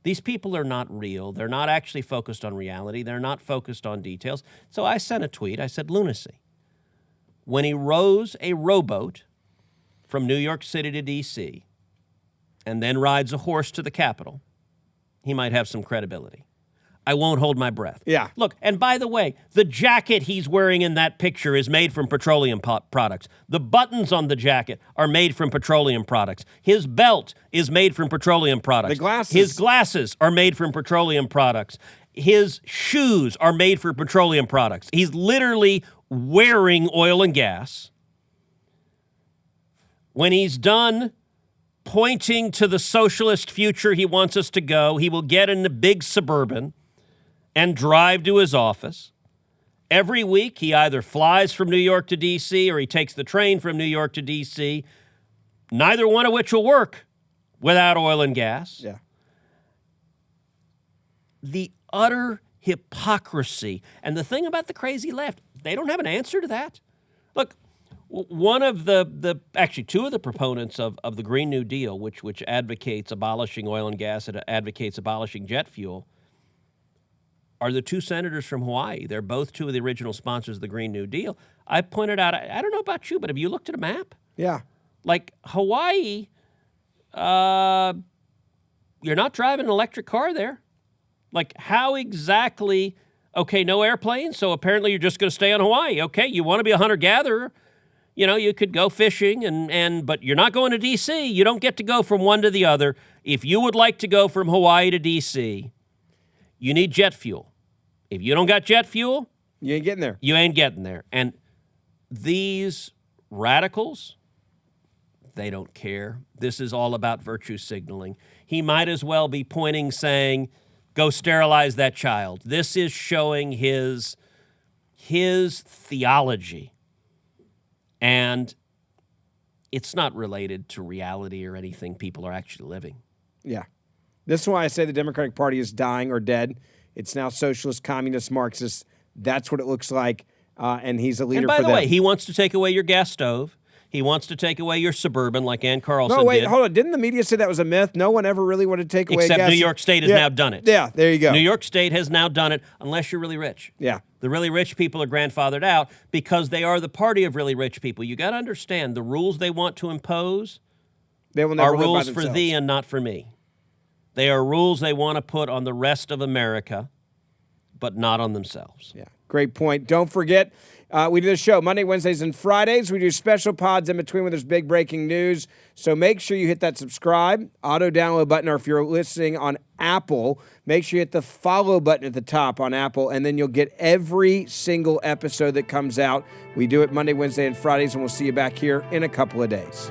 Speaker 2: These people are not real. They're not actually focused on reality. They're not focused on details. So I sent a tweet. I said, lunacy. When he rows a rowboat from New York City to D.C. and then rides a horse to the Capitol, he might have some credibility. I won't hold my breath.
Speaker 1: Yeah.
Speaker 2: Look, and by the way, the jacket he's wearing in that picture is made from petroleum products. The buttons on the jacket are made from petroleum products. His belt is made from petroleum products.
Speaker 1: The glasses.
Speaker 2: His glasses are made from petroleum products. His shoes are made from petroleum products. He's literally wearing oil and gas. When he's done pointing to the socialist future he wants us to go, he will get in the big Suburban and drive to his office. Every week, he either flies from New York to D.C. or he takes the train from New York to D.C., neither one of which will work without oil and gas.
Speaker 1: Yeah.
Speaker 2: The utter hypocrisy. And the thing about the crazy left, they don't have an answer to that. Look, one of actually two of the proponents of the Green New Deal, which advocates abolishing oil and gas and advocates abolishing jet fuel, are the two senators from Hawaii. They're both two of the original sponsors of the Green New Deal. I pointed out, I don't know about you, but have you looked at a map?
Speaker 1: Yeah.
Speaker 2: Like Hawaii, you're not driving an electric car there. Like how exactly, okay, no airplanes, so apparently you're just going to stay on Hawaii. Okay, you want to be a hunter-gatherer. You know, you could go fishing, but you're not going to D.C. You don't get to go from one to the other. If you would like to go from Hawaii to D.C., you need jet fuel. If you don't got jet fuel,
Speaker 1: You ain't getting there.
Speaker 2: you ain't getting there. And these radicals, they don't care. This is all about virtue signaling. He might as well be pointing, saying, go sterilize that child. This is showing his theology. And it's not related to reality or anything people are actually living.
Speaker 1: Yeah. This is why I say the Democratic Party is dying or dead. It's now socialist, communist, Marxist. That's what it looks like. And he's a leader
Speaker 2: And by
Speaker 1: for
Speaker 2: the
Speaker 1: them.
Speaker 2: way, he wants to take away your gas stove. He wants to take away your Suburban like Ann Carlson
Speaker 1: No, wait,
Speaker 2: did.
Speaker 1: hold on. Didn't the media say that was a myth? No one ever really wanted to take away
Speaker 2: Except
Speaker 1: gas.
Speaker 2: New York State has now done it.
Speaker 1: Yeah, there you go.
Speaker 2: New York State has now done it, unless you're really rich.
Speaker 1: Yeah.
Speaker 2: The really rich people are grandfathered out because they are the party of really rich people. You got to understand the rules they want to impose
Speaker 1: They will never
Speaker 2: are
Speaker 1: live by
Speaker 2: rules for
Speaker 1: themselves.
Speaker 2: thee and not for me. They are rules they want to put on the rest of America, but not on themselves.
Speaker 1: Yeah, great point. Don't forget, we do this show Monday, Wednesdays, and Fridays. We do special pods in between when there's big breaking news. So make sure you hit that subscribe, auto download button, or if you're listening on Apple, make sure you hit the follow button at the top on Apple, and then you'll get every single episode that comes out. We do it Monday, Wednesday, and Fridays, and we'll see you back here in a couple of days.